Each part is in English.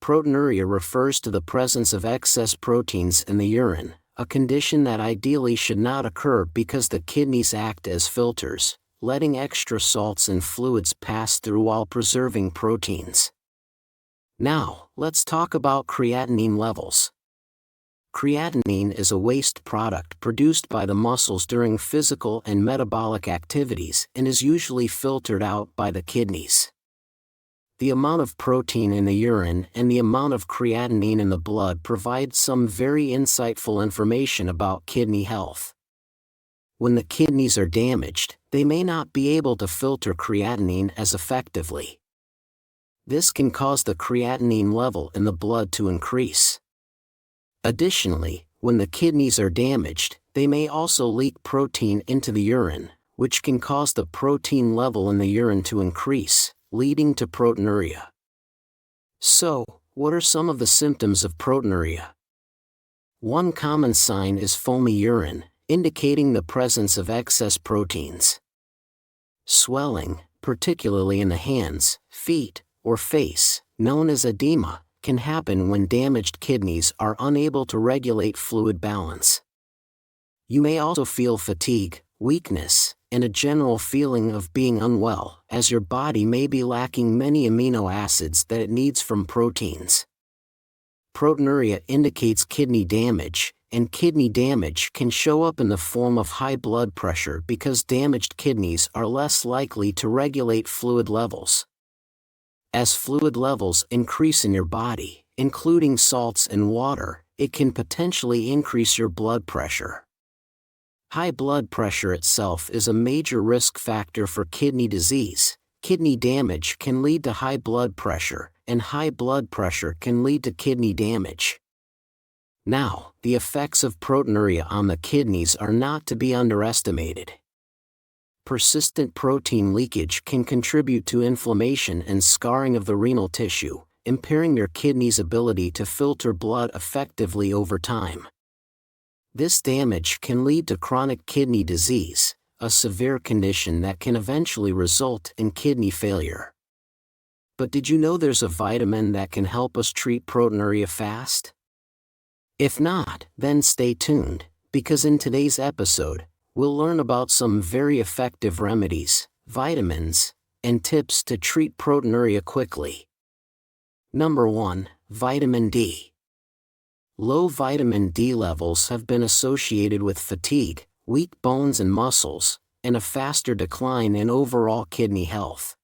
Proteinuria refers to the presence of excess proteins in the urine, a condition that ideally should not occur because the kidneys act as filters, letting extra salts and fluids pass through while preserving proteins. Now, let's talk about creatinine levels. Creatinine is a waste product produced by the muscles during physical and metabolic activities and is usually filtered out by the kidneys. The amount of protein in the urine and the amount of creatinine in the blood provide some very insightful information about kidney health. When the kidneys are damaged, they may not be able to filter creatinine as effectively. This can cause the creatinine level in the blood to increase. Additionally, when the kidneys are damaged, they may also leak protein into the urine, which can cause the protein level in the urine to increase, leading to proteinuria. So, what are some of the symptoms of proteinuria? One common sign is foamy urine, indicating the presence of excess proteins. Swelling, particularly in the hands, feet, or face, known as edema, can happen when damaged kidneys are unable to regulate fluid balance. You may also feel fatigue, weakness, and a general feeling of being unwell, as your body may be lacking many amino acids that it needs from proteins. Proteinuria indicates kidney damage, and kidney damage can show up in the form of high blood pressure because damaged kidneys are less likely to regulate fluid levels. As fluid levels increase in your body, including salts and water, it can potentially increase your blood pressure. High blood pressure itself is a major risk factor for kidney disease. Kidney damage can lead to high blood pressure, and high blood pressure can lead to kidney damage. Now, the effects of proteinuria on the kidneys are not to be underestimated. Persistent protein leakage can contribute to inflammation and scarring of the renal tissue, impairing your kidney's ability to filter blood effectively over time. This damage can lead to chronic kidney disease, a severe condition that can eventually result in kidney failure. But did you know there's a vitamin that can help us treat proteinuria fast? If not, then stay tuned, because in today's episode, we'll learn about some very effective remedies, vitamins, and tips to treat proteinuria quickly. Number 1. Vitamin D. Low vitamin D levels have been associated with fatigue, weak bones and muscles, and a faster decline in overall kidney health.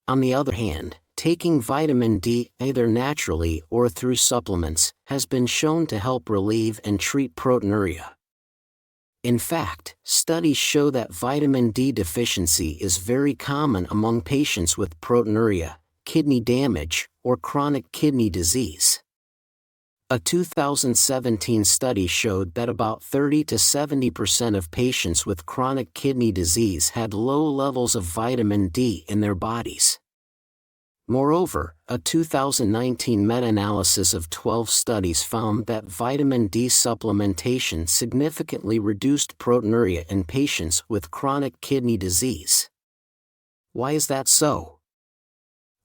On the other hand, taking vitamin D either naturally or through supplements has been shown to help relieve and treat proteinuria. In fact, studies show that vitamin D deficiency is very common among patients with proteinuria, kidney damage, or chronic kidney disease. A 2017 study showed that about 30 to 70% of patients with chronic kidney disease had low levels of vitamin D in their bodies. Moreover, a 2019 meta-analysis of 12 studies found that vitamin D supplementation significantly reduced proteinuria in patients with chronic kidney disease. Why is that so?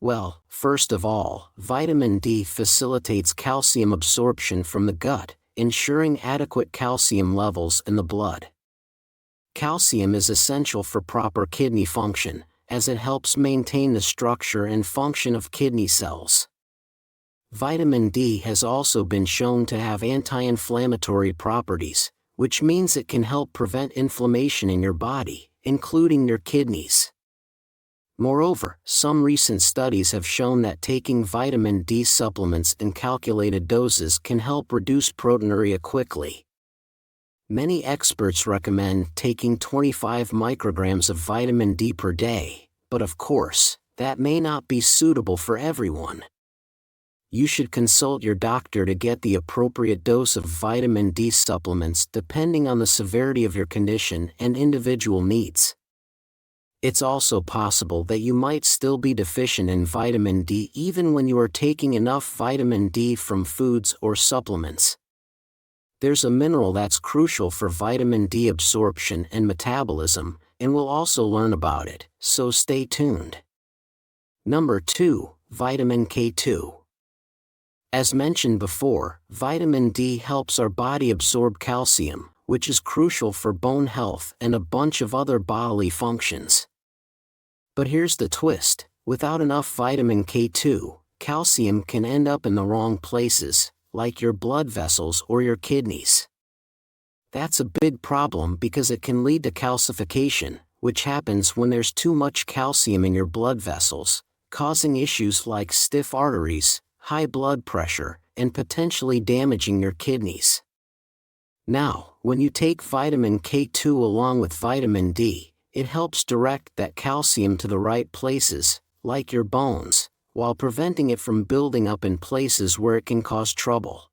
Well, first of all, vitamin D facilitates calcium absorption from the gut, ensuring adequate calcium levels in the blood. Calcium is essential for proper kidney function, as it helps maintain the structure and function of kidney cells. Vitamin D has also been shown to have anti-inflammatory properties, which means it can help prevent inflammation in your body, including your kidneys. Moreover, some recent studies have shown that taking vitamin D supplements in calculated doses can help reduce proteinuria quickly. Many experts recommend taking 25 micrograms of vitamin D per day, but of course, that may not be suitable for everyone. You should consult your doctor to get the appropriate dose of vitamin D supplements depending on the severity of your condition and individual needs. It's also possible that you might still be deficient in vitamin D even when you are taking enough vitamin D from foods or supplements. There's a mineral that's crucial for vitamin D absorption and metabolism, and we'll also learn about it, so stay tuned. Number 2. Vitamin K2. As mentioned before, vitamin D helps our body absorb calcium, which is crucial for bone health and a bunch of other bodily functions. But here's the twist: without enough vitamin K2, calcium can end up in the wrong places, like your blood vessels or your kidneys. That's a big problem because it can lead to calcification, which happens when there's too much calcium in your blood vessels, causing issues like stiff arteries, high blood pressure, and potentially damaging your kidneys. Now, when you take vitamin K2 along with vitamin D, it helps direct that calcium to the right places, like your bones, while preventing it from building up in places where it can cause trouble.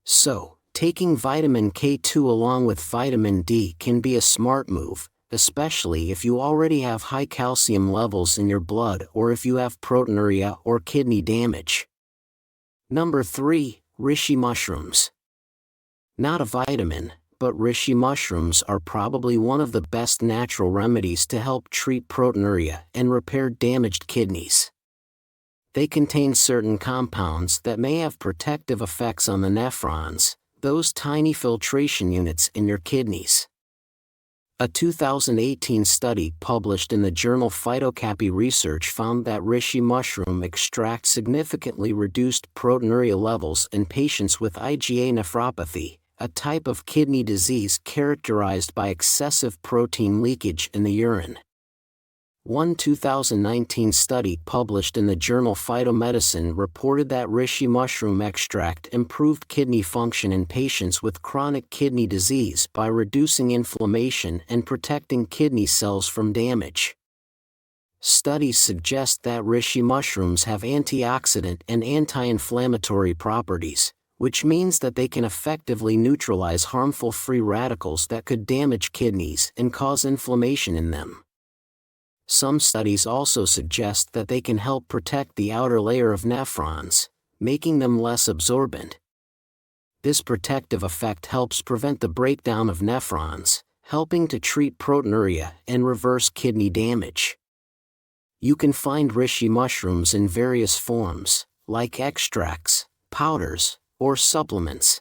So, taking vitamin K2 along with vitamin D can be a smart move, especially if you already have high calcium levels in your blood or if you have proteinuria or kidney damage. Number 3. Reishi mushrooms. Not a vitamin, but reishi mushrooms are probably one of the best natural remedies to help treat proteinuria and repair damaged kidneys. They contain certain compounds that may have protective effects on the nephrons, those tiny filtration units in your kidneys. A 2018 study published in the journal Phytocopy Research found that reishi mushroom extract significantly reduced proteinuria levels in patients with IgA nephropathy, a type of kidney disease characterized by excessive protein leakage in the urine. One 2019 study published in the journal Phytomedicine reported that reishi mushroom extract improved kidney function in patients with chronic kidney disease by reducing inflammation and protecting kidney cells from damage. Studies suggest that reishi mushrooms have antioxidant and anti-inflammatory properties, which means that they can effectively neutralize harmful free radicals that could damage kidneys and cause inflammation in them. Some studies also suggest that they can help protect the outer layer of nephrons, making them less absorbent. This protective effect helps prevent the breakdown of nephrons, helping to treat proteinuria and reverse kidney damage. You can find reishi mushrooms in various forms, like extracts, powders, or supplements.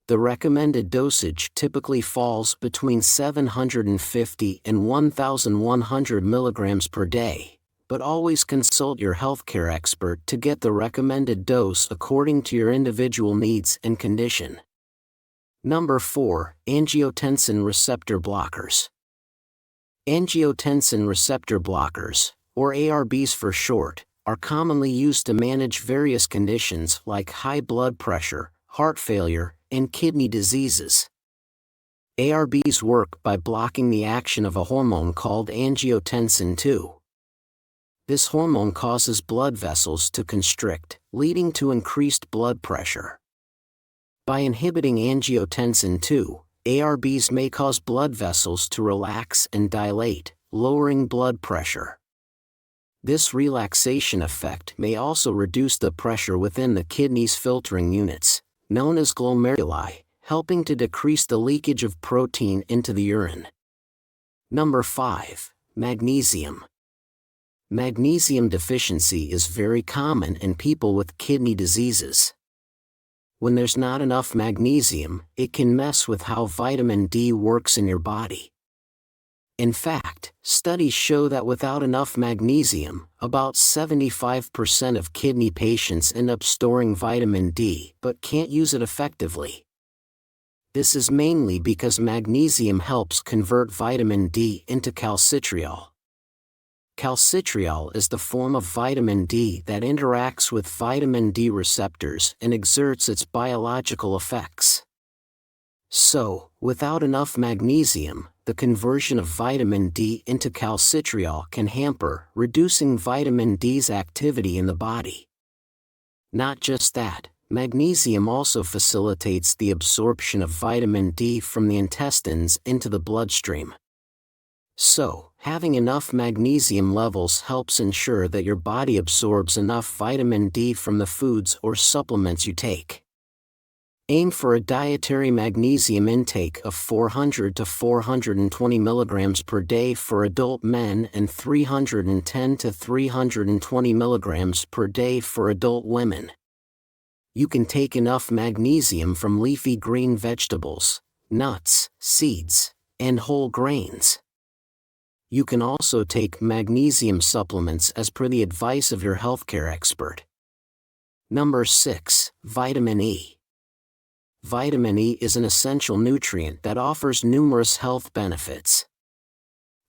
The recommended dosage typically falls between 750 and 1,100 milligrams per day, but always consult your healthcare expert to get the recommended dose according to your individual needs and condition. Number 4. Angiotensin receptor blockers. Angiotensin receptor blockers, or ARBs for short, are commonly used to manage various conditions like high blood pressure, heart failure, and kidney diseases. ARBs work by blocking the action of a hormone called angiotensin II. This hormone causes blood vessels to constrict, leading to increased blood pressure. By inhibiting angiotensin II, ARBs may cause blood vessels to relax and dilate, lowering blood pressure. This relaxation effect may also reduce the pressure within the kidney's filtering units, known as glomeruli, helping to decrease the leakage of protein into the urine. Number 5. Magnesium. Magnesium deficiency is very common in people with kidney diseases. When there's not enough magnesium, it can mess with how vitamin D works in your body. In fact, studies show that without enough magnesium, about 75% of kidney patients end up storing vitamin D but can't use it effectively. This is mainly because magnesium helps convert vitamin D into calcitriol. Calcitriol is the form of vitamin D that interacts with vitamin D receptors and exerts its biological effects. So, without enough magnesium, the conversion of vitamin D into calcitriol can hamper, reducing vitamin D's activity in the body. Not just that, magnesium also facilitates the absorption of vitamin D from the intestines into the bloodstream. So, having enough magnesium levels helps ensure that your body absorbs enough vitamin D from the foods or supplements you take. Aim for a dietary magnesium intake of 400 to 420 milligrams per day for adult men and 310 to 320 milligrams per day for adult women. You can take enough magnesium from leafy green vegetables, nuts, seeds, and whole grains. You can also take magnesium supplements as per the advice of your healthcare expert. Number 6. Vitamin E. Vitamin E is an essential nutrient that offers numerous health benefits.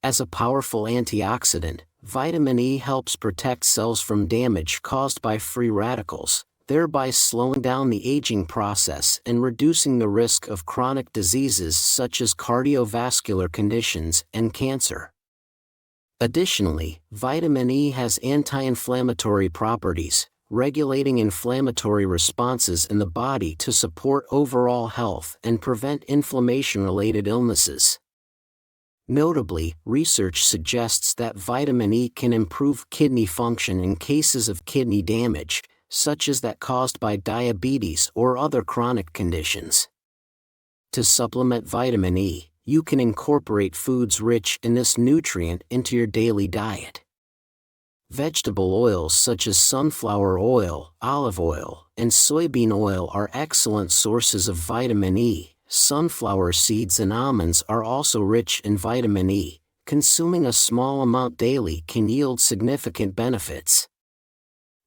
As a powerful antioxidant, vitamin E helps protect cells from damage caused by free radicals, thereby slowing down the aging process and reducing the risk of chronic diseases such as cardiovascular conditions and cancer. Additionally, vitamin E has anti-inflammatory properties, regulating inflammatory responses in the body to support overall health and prevent inflammation-related illnesses. Notably, research suggests that vitamin E can improve kidney function in cases of kidney damage, such as that caused by diabetes or other chronic conditions. To supplement vitamin E, you can incorporate foods rich in this nutrient into your daily diet. Vegetable oils such as sunflower oil, olive oil, and soybean oil are excellent sources of vitamin E. Sunflower seeds and almonds are also rich in vitamin E. Consuming a small amount daily can yield significant benefits.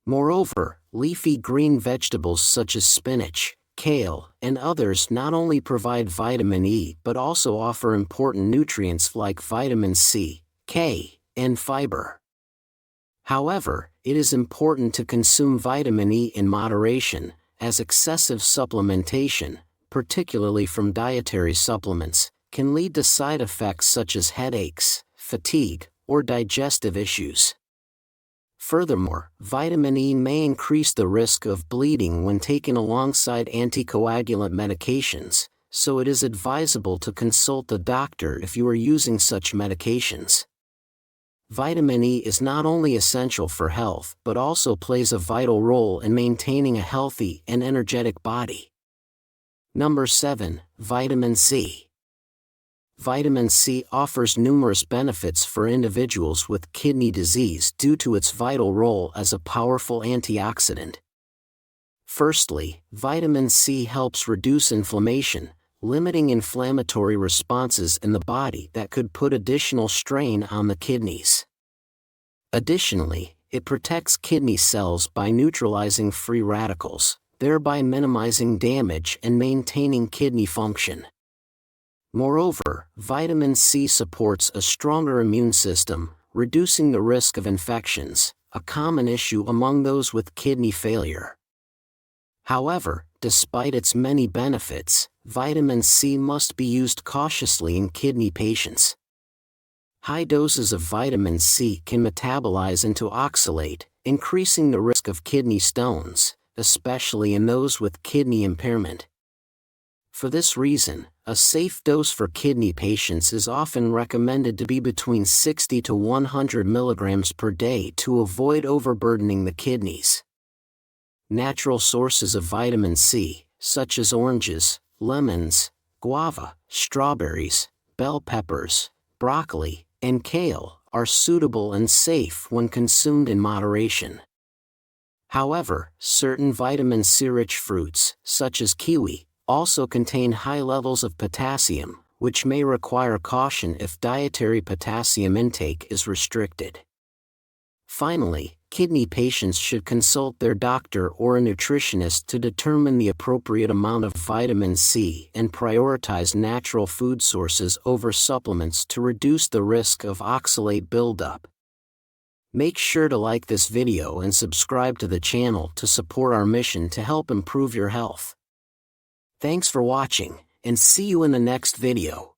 Moreover, leafy green vegetables such as spinach, kale, and others not only provide vitamin E but also offer important nutrients like vitamin C, K, and fiber. However, it is important to consume vitamin E in moderation, as excessive supplementation, particularly from dietary supplements, can lead to side effects such as headaches, fatigue, or digestive issues. Furthermore, vitamin E may increase the risk of bleeding when taken alongside anticoagulant medications, so it is advisable to consult a doctor if you are using such medications. Vitamin E is not only essential for health but also plays a vital role in maintaining a healthy and energetic body. Number 7. Vitamin C. Vitamin C offers numerous benefits for individuals with kidney disease due to its vital role as a powerful antioxidant. Firstly, vitamin C helps reduce inflammation, limiting inflammatory responses in the body that could put additional strain on the kidneys. Additionally, it protects kidney cells by neutralizing free radicals, thereby minimizing damage and maintaining kidney function. Moreover, vitamin C supports a stronger immune system, reducing the risk of infections, a common issue among those with kidney failure. However, despite its many benefits, vitamin C must be used cautiously in kidney patients. High doses of vitamin C can metabolize into oxalate, increasing the risk of kidney stones, especially in those with kidney impairment. For this reason, a safe dose for kidney patients is often recommended to be between 60 to 100 milligrams per day to avoid overburdening the kidneys. Natural sources of vitamin C, such as oranges, lemons, guava, strawberries, bell peppers, broccoli, and kale, are suitable and safe when consumed in moderation. However, certain vitamin C-rich fruits, such as kiwi, also contain high levels of potassium, which may require caution if dietary potassium intake is restricted. Finally, kidney patients should consult their doctor or a nutritionist to determine the appropriate amount of vitamin C and prioritize natural food sources over supplements to reduce the risk of oxalate buildup. Make sure to like this video and subscribe to the channel to support our mission to help improve your health. Thanks for watching, and see you in the next video.